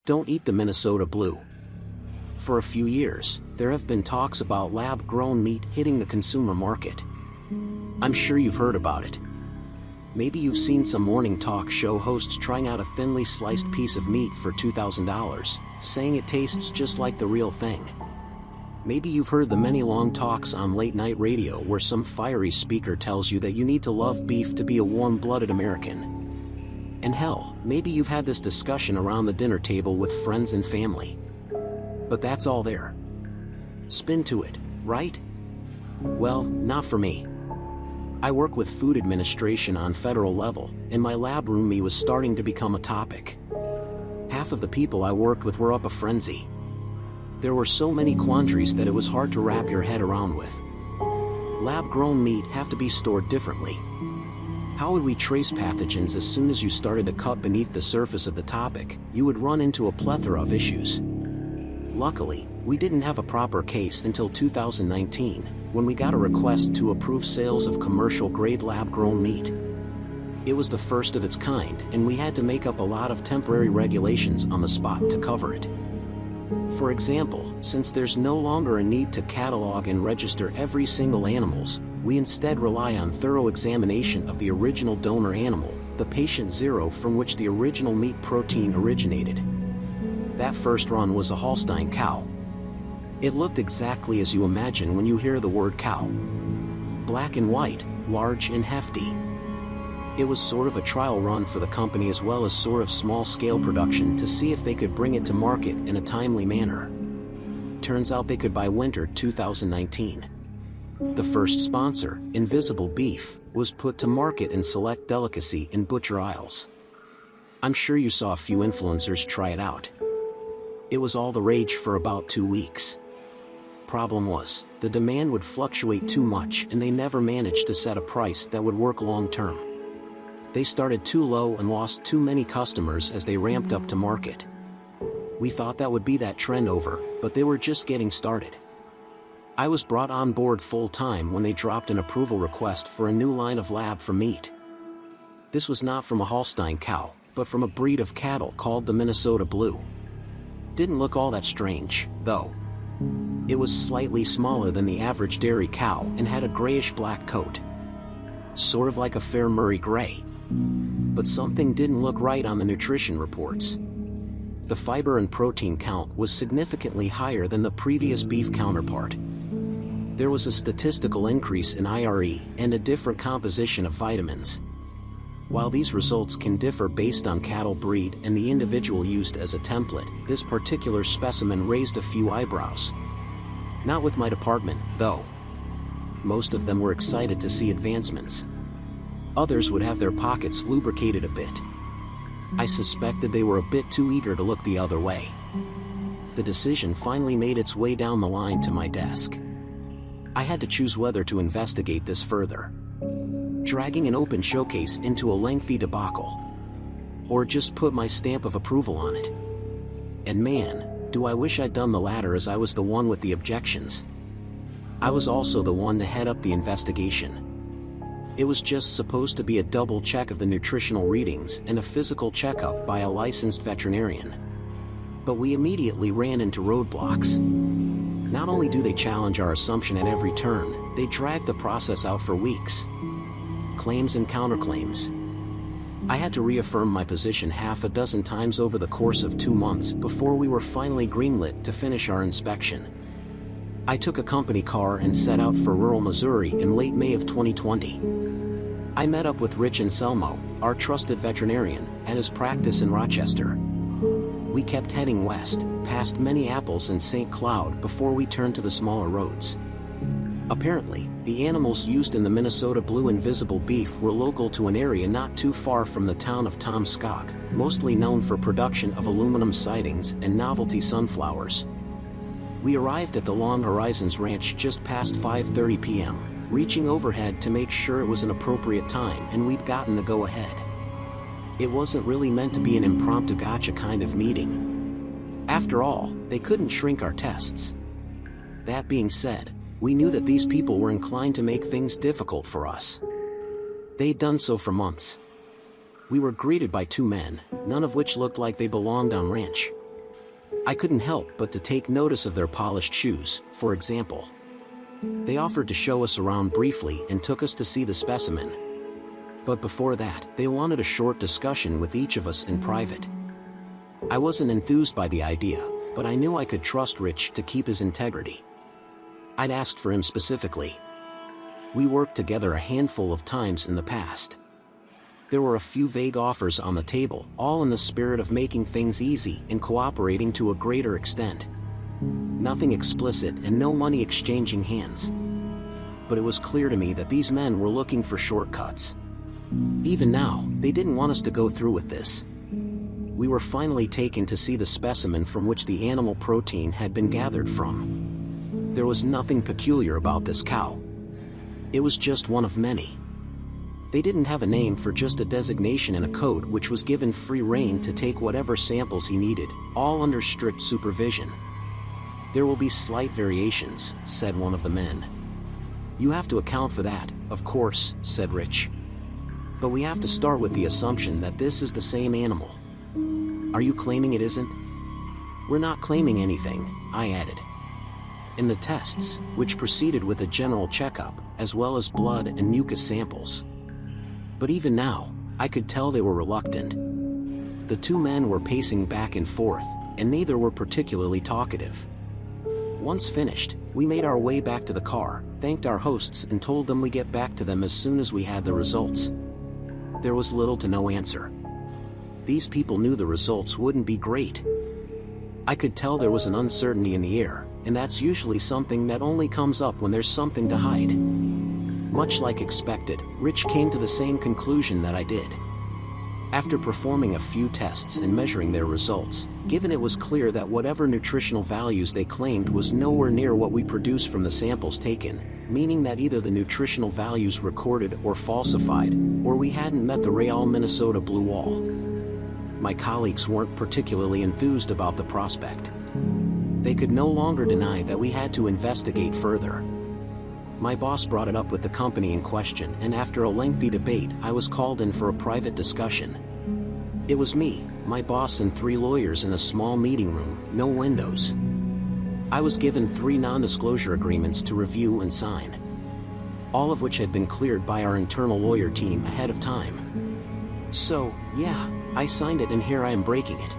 Don't eat the Minnesota Blue. For a few years, there have been talks about lab-grown meat hitting the consumer market. I'm sure you've heard about it. Maybe you've seen some morning talk show hosts trying out a thinly sliced piece of meat for $2,000, saying it tastes just like the real thing. Maybe you've heard the many long talks on late-night radio where some fiery speaker tells you that you need to love beef to be a warm-blooded American. And hell, maybe you've had this discussion around the dinner table with friends and family. But that's all there. Spin to it, right? Well, not for me. I work with food administration on federal level, and my lab room meat was starting to become a topic. Half of the people I worked with were up a frenzy. There were so many quandaries that it was hard to wrap your head around with. Lab-grown meat have to be stored differently. How would we trace pathogens? As soon as you started to cut beneath the surface of the topic, you would run into a plethora of issues. Luckily, we didn't have a proper case until 2019, when we got a request to approve sales of commercial-grade lab-grown meat. It was the first of its kind, and we had to make up a lot of temporary regulations on the spot to cover it. For example, since there's no longer a need to catalog and register every single animals, we instead rely on thorough examination of the original donor animal, the patient zero from which the original meat protein originated. That first run was a Holstein cow. It looked exactly as you imagine when you hear the word cow. Black and white, large and hefty. It was sort of a trial run for the company as well as sort of small-scale production to see if they could bring it to market in a timely manner. Turns out they could by winter 2019. The first sponsor, Invisible Beef, was put to market in select delicacy in butcher aisles. I'm sure you saw a few influencers try it out. It was all the rage for about 2 weeks. Problem was, the demand would fluctuate too much and they never managed to set a price that would work long-term. They started too low and lost too many customers as they ramped up to market. We thought that would be that trend over, but they were just getting started. I was brought on board full-time when they dropped an approval request for a new line of lab for meat. This was not from a Holstein cow, but from a breed of cattle called the Minnesota Blue. Didn't look all that strange, though. It was slightly smaller than the average dairy cow and had a grayish-black coat. Sort of like a fair Murray gray. But something didn't look right on the nutrition reports. The fiber and protein count was significantly higher than the previous beef counterpart. There was a statistical increase in IRE and a different composition of vitamins. While these results can differ based on cattle breed and the individual used as a template, this particular specimen raised a few eyebrows. Not with my department, though. Most of them were excited to see advancements. Others would have their pockets lubricated a bit. I suspected they were a bit too eager to look the other way. The decision finally made its way down the line to my desk. I had to choose whether to investigate this further, dragging an open showcase into a lengthy debacle, or just put my stamp of approval on it. And man, do I wish I'd done the latter, as I was the one with the objections. I was also the one to head up the investigation. It was just supposed to be a double check of the nutritional readings and a physical checkup by a licensed veterinarian. But we immediately ran into roadblocks. Not only do they challenge our assumption at every turn, they drag the process out for weeks. Claims and counterclaims. I had to reaffirm my position half a dozen times over the course of 2 months before we were finally greenlit to finish our inspection. I took a company car and set out for rural Missouri in late May of 2020. I met up with Rich Anselmo, our trusted veterinarian, at his practice in Rochester. We kept heading west, past many apples and St. Cloud before we turned to the smaller roads. Apparently, the animals used in the Minnesota Blue Invisible Beef were local to an area not too far from the town of Tomskog, mostly known for production of aluminum sidings and novelty sunflowers. We arrived at the Long Horizons Ranch just past 5:30 p.m., reaching overhead to make sure it was an appropriate time and we'd gotten the go-ahead. It wasn't really meant to be an impromptu gotcha kind of meeting. After all, they couldn't shrink our tests. That being said, we knew that these people were inclined to make things difficult for us. They'd done so for months. We were greeted by 2 men, none of which looked like they belonged on ranch. I couldn't help but to take notice of their polished shoes, for example. They offered to show us around briefly and took us to see the specimen. But before that, they wanted a short discussion with each of us in private. I wasn't enthused by the idea, but I knew I could trust Rich to keep his integrity. I'd asked for him specifically. We worked together a handful of times in the past. There were a few vague offers on the table, all in the spirit of making things easy and cooperating to a greater extent. Nothing explicit and no money exchanging hands. But it was clear to me that these men were looking for shortcuts. Even now, they didn't want us to go through with this. We were finally taken to see the specimen from which the animal protein had been gathered from. There was nothing peculiar about this cow. It was just one of many. They didn't have a name for just a designation and a code which was given free rein to take whatever samples he needed, all under strict supervision. "There will be slight variations," said one of the men. "You have to account for that, of course," said Rich. "But we have to start with the assumption that this is the same animal." "Are you claiming it isn't?" "We're not claiming anything," I added. In the tests, which proceeded with a general checkup, as well as blood and mucus samples. But even now, I could tell they were reluctant. The two men were pacing back and forth, and neither were particularly talkative. Once finished, we made our way back to the car, thanked our hosts and told them we'd get back to them as soon as we had the results. There was little to no answer. These people knew the results wouldn't be great. I could tell there was an uncertainty in the air, and that's usually something that only comes up when there's something to hide. Much like expected, Rich came to the same conclusion that I did. After performing a few tests and measuring their results, given it was clear that whatever nutritional values they claimed was nowhere near what we produced from the samples taken, meaning that either the nutritional values recorded or falsified, or we hadn't met the Real Minnesota Blue Wall. My colleagues weren't particularly enthused about the prospect. They could no longer deny that we had to investigate further. My boss brought it up with the company in question, and after a lengthy debate, I was called in for a private discussion. It was me, my boss, and 3 lawyers in a small meeting room, no windows. I was given 3 non-disclosure agreements to review and sign, all of which had been cleared by our internal lawyer team ahead of time. So, yeah, I signed it, and here I am breaking it.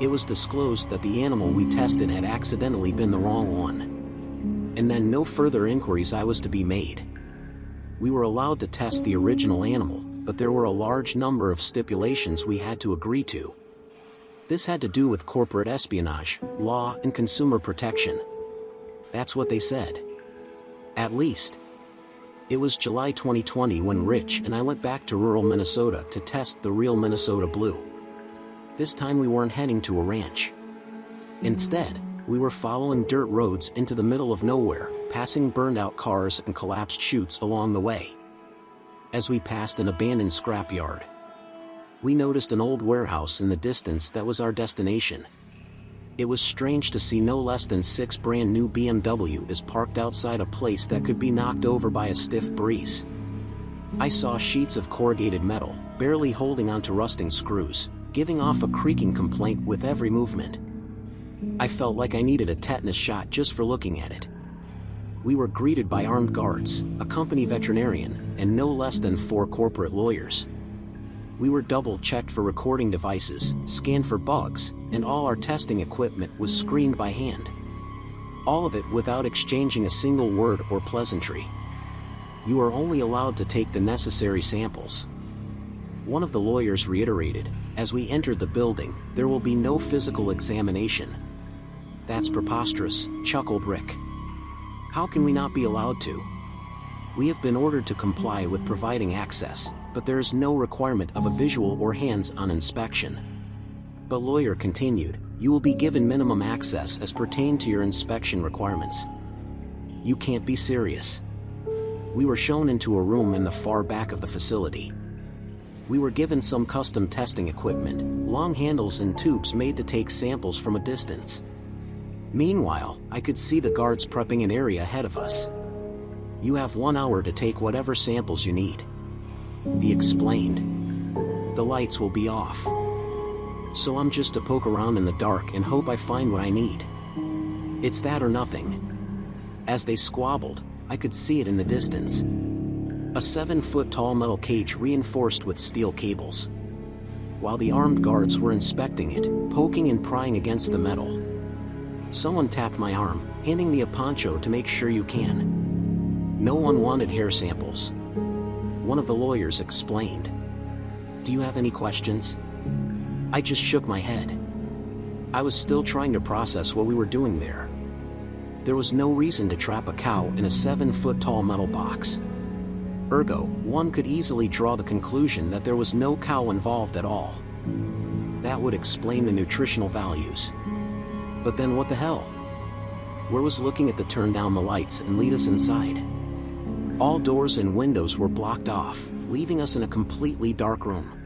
It was disclosed that the animal we tested had accidentally been the wrong one. And then no further inquiries I was to be made. We were allowed to test the original animal, but there were a large number of stipulations we had to agree to. This had to do with corporate espionage, law, and consumer protection. That's what they said. At least. It was July 2020 when Rich and I went back to rural Minnesota to test the real Minnesota Blue. This time we weren't heading to a ranch. Instead, we were following dirt roads into the middle of nowhere, passing burned-out cars and collapsed chutes along the way. As we passed an abandoned scrapyard, we noticed an old warehouse in the distance that was our destination. It was strange to see no less than 6 brand-new BMWs parked outside a place that could be knocked over by a stiff breeze. I saw sheets of corrugated metal, barely holding onto rusting screws, giving off a creaking complaint with every movement. I felt like I needed a tetanus shot just for looking at it. We were greeted by armed guards, a company veterinarian, and no less than 4 corporate lawyers. We were double-checked for recording devices, scanned for bugs, and all our testing equipment was screened by hand. All of it without exchanging a single word or pleasantry. You are only allowed to take the necessary samples. One of the lawyers reiterated, as we entered the building, there will be no physical examination. That's preposterous, chuckled Rick. How can we not be allowed to? We have been ordered to comply with providing access, but there is no requirement of a visual or hands-on inspection. But lawyer continued, you will be given minimum access as pertained to your inspection requirements. You can't be serious. We were shown into a room in the far back of the facility. We were given some custom testing equipment, long handles and tubes made to take samples from a distance. Meanwhile, I could see the guards prepping an area ahead of us. You have 1 hour to take whatever samples you need. He explained. The lights will be off. So I'm just to poke around in the dark and hope I find what I need. It's that or nothing. As they squabbled, I could see it in the distance. A 7-foot-tall metal cage reinforced with steel cables. While the armed guards were inspecting it, poking and prying against the metal. Someone tapped my arm, handing me a poncho to make sure you can. No one wanted hair samples. One of the lawyers explained. Do you have any questions? I just shook my head. I was still trying to process what we were doing there. There was no reason to trap a cow in a 7-foot-tall metal box. Ergo, one could easily draw the conclusion that there was no cow involved at all. That would explain the nutritional values. But then what the hell? Where was looking at the turn down the lights and lead us inside? All doors and windows were blocked off, leaving us in a completely dark room.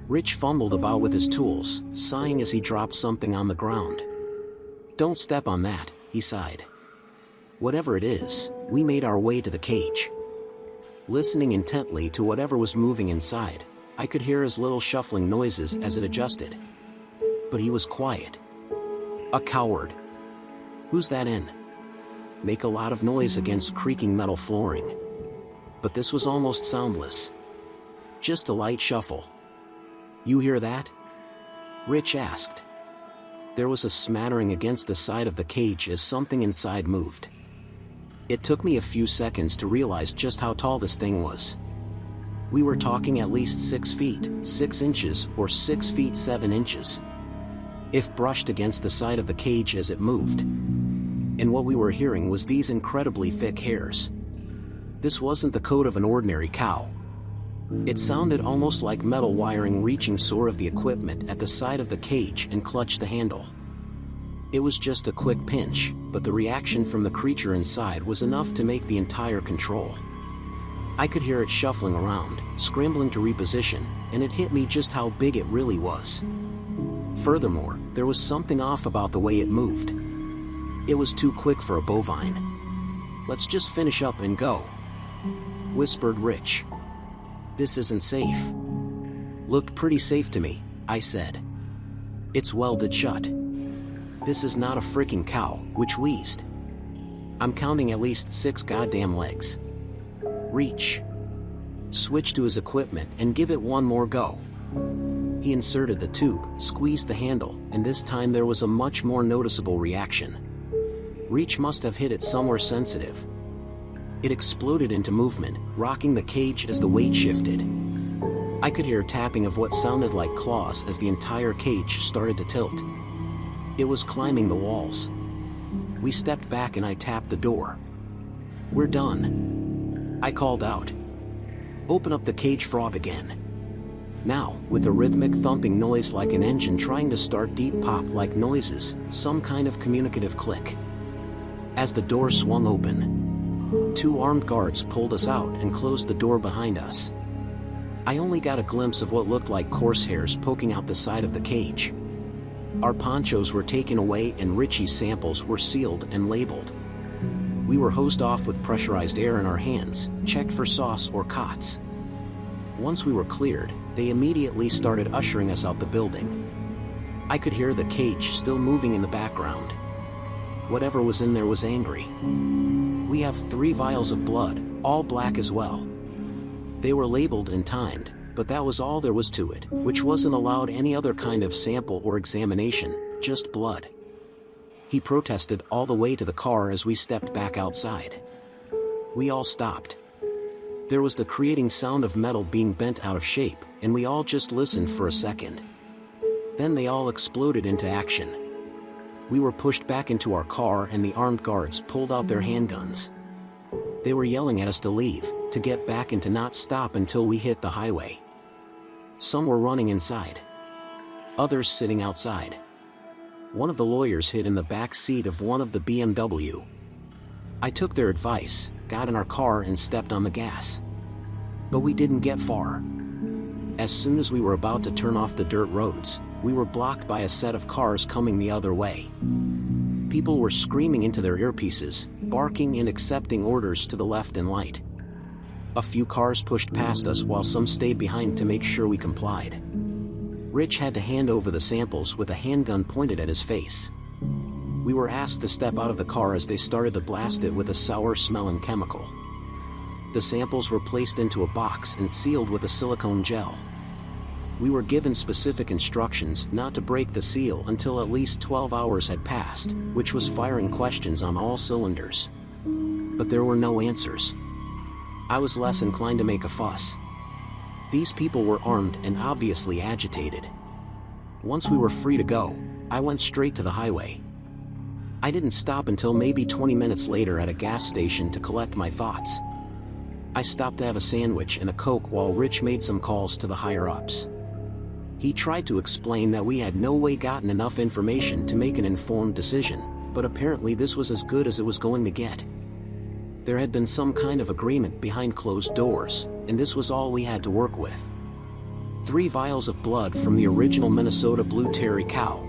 Rich fumbled about with his tools, sighing as he dropped something on the ground. Don't step on that, he sighed. Whatever it is, we made our way to the cage. Listening intently to whatever was moving inside, I could hear his little shuffling noises as it adjusted. But he was quiet. A coward. Who's that in? Make a lot of noise against creaking metal flooring. But this was almost soundless. Just a light shuffle. You hear that? Rich asked. There was a smattering against the side of the cage as something inside moved. It took me a few seconds to realize just how tall this thing was. We were talking at least 6 feet, 6 inches, or 6 feet 7 inches. If brushed against the side of the cage as it moved. And what we were hearing was these incredibly thick hairs. This wasn't the coat of an ordinary cow. It sounded almost like metal wiring reaching sore of the equipment at the side of the cage and clutched the handle. It was just a quick pinch, but the reaction from the creature inside was enough to make the entire control. I could hear it shuffling around, scrambling to reposition, and it hit me just how big it really was. Furthermore, there was something off about the way it moved. It was too quick for a bovine. Let's just finish up and go, whispered Rich. This isn't safe. Looked pretty safe to me, I said. It's welded shut. This is not a freaking cow, which wheezed. I'm counting at least 6 goddamn legs. Reach. Switch to his equipment and give it one more go. He inserted the tube, squeezed the handle, and this time there was a much more noticeable reaction. Reach must have hit it somewhere sensitive. It exploded into movement, rocking the cage as the weight shifted. I could hear tapping of what sounded like claws as the entire cage started to tilt. It was climbing the walls. We stepped back and I tapped the door. We're done, I called out. Open up the cage frog again. Now, with a rhythmic thumping noise like an engine trying to start, deep pop-like noises, some kind of communicative click. As the door swung open, 2 armed guards pulled us out and closed the door behind us. I only got a glimpse of what looked like coarse hairs poking out the side of the cage. Our ponchos were taken away and Richie's samples were sealed and labeled. We were hosed off with pressurized air in our hands, checked for sauce or cots. Once we were cleared, they immediately started ushering us out the building. I could hear the cage still moving in the background. Whatever was in there was angry. We have 3 vials of blood, all black as well. They were labeled and timed, but that was all there was to it, which wasn't allowed any other kind of sample or examination, just blood. He protested all the way to the car as we stepped back outside. We all stopped. There was the creating sound of metal being bent out of shape, and we all just listened for a second. Then they all exploded into action. We were pushed back into our car and the armed guards pulled out their handguns. They were yelling at us to leave, to get back and to not stop until we hit the highway. Some were running inside. Others sitting outside. One of the lawyers hid in the back seat of one of the BMW. I took their advice, got in our car and stepped on the gas. But we didn't get far. As soon as we were about to turn off the dirt roads, we were blocked by a set of cars coming the other way. People were screaming into their earpieces, barking and accepting orders to the left and right. A few cars pushed past us while some stayed behind to make sure we complied. Rich had to hand over the samples with a handgun pointed at his face. We were asked to step out of the car as they started to blast it with a sour-smelling chemical. The samples were placed into a box and sealed with a silicone gel. We were given specific instructions not to break the seal until at least 12 hours had passed, which was firing questions on all cylinders. But there were no answers. I was less inclined to make a fuss. These people were armed and obviously agitated. Once we were free to go, I went straight to the highway. I didn't stop until maybe 20 minutes later at a gas station to collect my thoughts. I stopped to have a sandwich and a Coke while Rich made some calls to the higher-ups. He tried to explain that we had no way gotten enough information to make an informed decision, but apparently this was as good as it was going to get. There had been some kind of agreement behind closed doors, and this was all we had to work with. 3 vials of blood from the original Minnesota Blue Terry cow.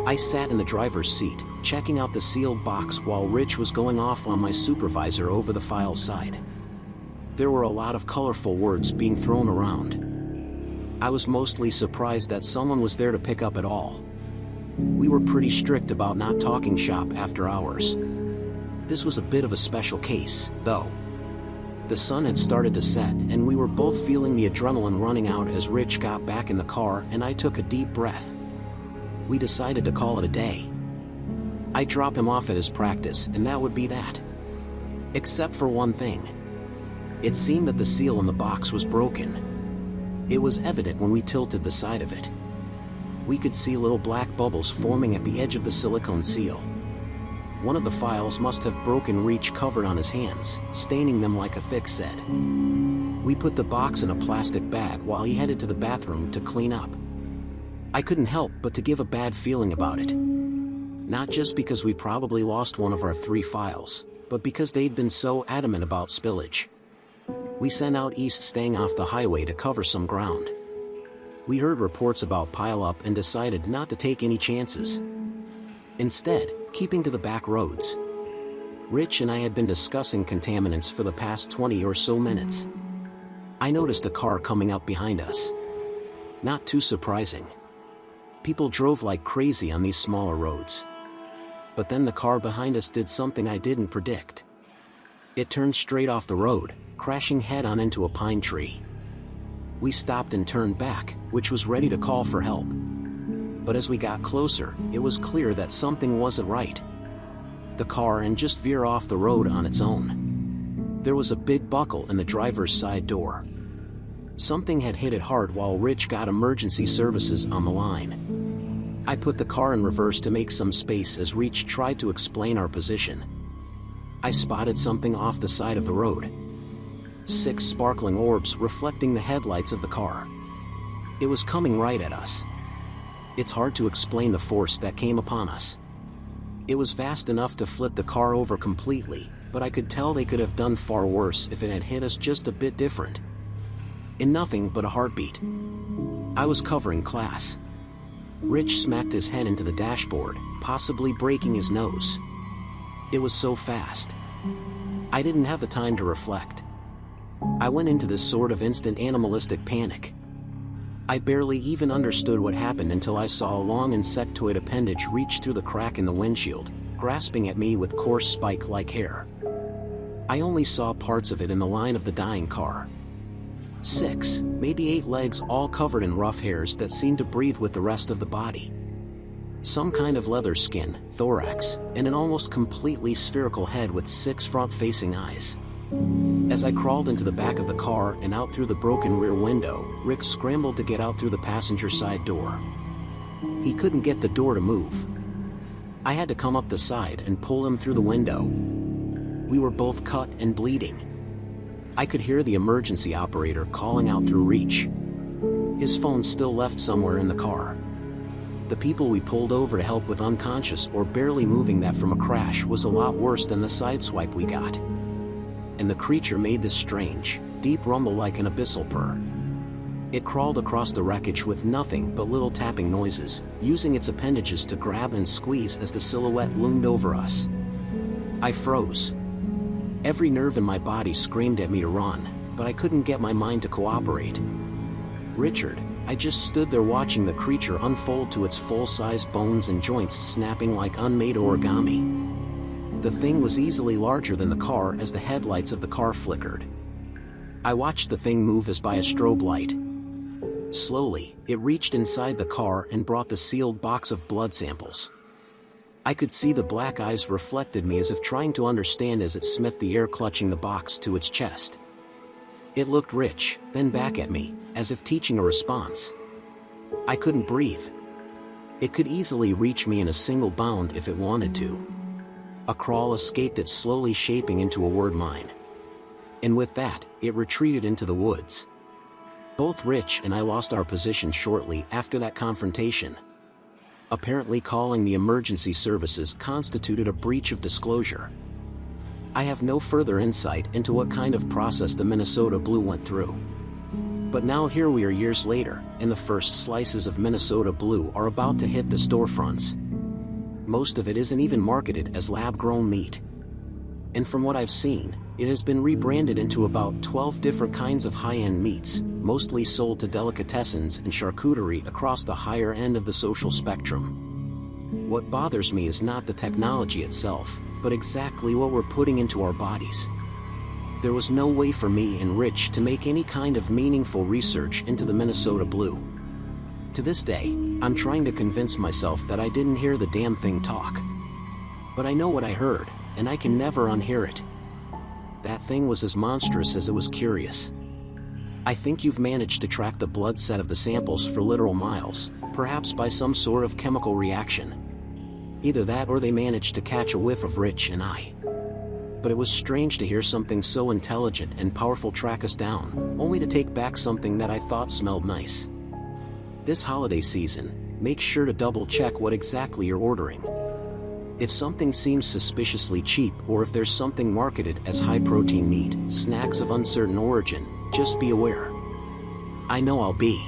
I sat in the driver's seat, checking out the sealed box while Rich was going off on my supervisor over the file side. There were a lot of colorful words being thrown around. I was mostly surprised that someone was there to pick up at all. We were pretty strict about not talking shop after hours. This was a bit of a special case, though. The sun had started to set and we were both feeling the adrenaline running out as Rich got back in the car and I took a deep breath. We decided to call it a day. I'd drop him off at his practice and that would be that. Except for one thing. It seemed that the seal in the box was broken. It was evident when we tilted the side of it. We could see little black bubbles forming at the edge of the silicone seal. One of the files must have broken. Rich covered on his hands, staining them like a fix said. We put the box in a plastic bag while he headed to the bathroom to clean up. I couldn't help but to give a bad feeling about it. Not just because we probably lost one of our 3 files, but because they'd been so adamant about spillage. We sent out east staying off the highway to cover some ground. We heard reports about pileup and decided not to take any chances. Instead, keeping to the back roads. Rich and I had been discussing contaminants for the past 20 or so minutes. I noticed a car coming up behind us. Not too surprising. People drove like crazy on these smaller roads. But then the car behind us did something I didn't predict. It turned straight off the road, crashing head-on into a pine tree. We stopped and turned back, which was ready to call for help. But as we got closer, it was clear that something wasn't right. The car and just veer off the road on its own. There was a big buckle in the driver's side door. Something had hit it hard while Rich got emergency services on the line. I put the car in reverse to make some space as Rich tried to explain our position. I spotted something off the side of the road. 6 sparkling orbs reflecting the headlights of the car. It was coming right at us. It's hard to explain the force that came upon us. It was fast enough to flip the car over completely, but I could tell they could have done far worse if it had hit us just a bit different. In nothing but a heartbeat. I was covering class. Rich smacked his head into the dashboard, possibly breaking his nose. It was so fast. I didn't have the time to reflect. I went into this sort of instant animalistic panic. I barely even understood what happened until I saw a long insectoid appendage reach through the crack in the windshield, grasping at me with coarse spike-like hair. I only saw parts of it in the line of the dying car. 6, maybe 8 legs all covered in rough hairs that seemed to breathe with the rest of the body. Some kind of leather skin, thorax, and an almost completely spherical head with 6 front-facing eyes. As I crawled into the back of the car and out through the broken rear window, Rick scrambled to get out through the passenger side door. He couldn't get the door to move. I had to come up the side and pull him through the window. We were both cut and bleeding. I could hear the emergency operator calling out through reach. His phone still left somewhere in the car. The people we pulled over to help with unconscious or barely moving that from a crash was a lot worse than the sideswipe we got. And the creature made this strange, deep rumble like an abyssal purr. It crawled across the wreckage with nothing but little tapping noises, using its appendages to grab and squeeze as the silhouette loomed over us. I froze. Every nerve in my body screamed at me to run, but I couldn't get my mind to cooperate. "Richard," I just stood there watching the creature unfold to its full-size bones and joints snapping like unmade origami. The thing was easily larger than the car as the headlights of the car flickered. I watched the thing move as by a strobe light. Slowly, it reached inside the car and brought the sealed box of blood samples. I could see the black eyes reflected me as if trying to understand as it sniffed the air clutching the box to its chest. It looked rich, then back at me, as if teaching a response. I couldn't breathe. It could easily reach me in a single bound if it wanted to. A crawl escaped it, slowly shaping into a word mine. And with that, it retreated into the woods. Both Rich and I lost our position shortly after that confrontation. Apparently calling the emergency services constituted a breach of disclosure. I have no further insight into what kind of process the Minnesota Blue went through. But now here we are years later, and the first slices of Minnesota Blue are about to hit the storefronts. Most of it isn't even marketed as lab-grown meat. And from what I've seen, it has been rebranded into about 12 different kinds of high-end meats, mostly sold to delicatessens and charcuterie across the higher end of the social spectrum. What bothers me is not the technology itself, but exactly what we're putting into our bodies. There was no way for me and Rich to make any kind of meaningful research into the Minnesota Blue. To this day, I'm trying to convince myself that I didn't hear the damn thing talk. But I know what I heard, and I can never unhear it. That thing was as monstrous as it was curious. I think you've managed to track the blood set of the samples for literal miles, perhaps by some sort of chemical reaction. Either that or they managed to catch a whiff of Rich and I. But it was strange to hear something so intelligent and powerful track us down, only to take back something that I thought smelled nice. This holiday season, make sure to double-check what exactly you're ordering. If something seems suspiciously cheap or if there's something marketed as high-protein meat, snacks of uncertain origin, just be aware. I know I'll be.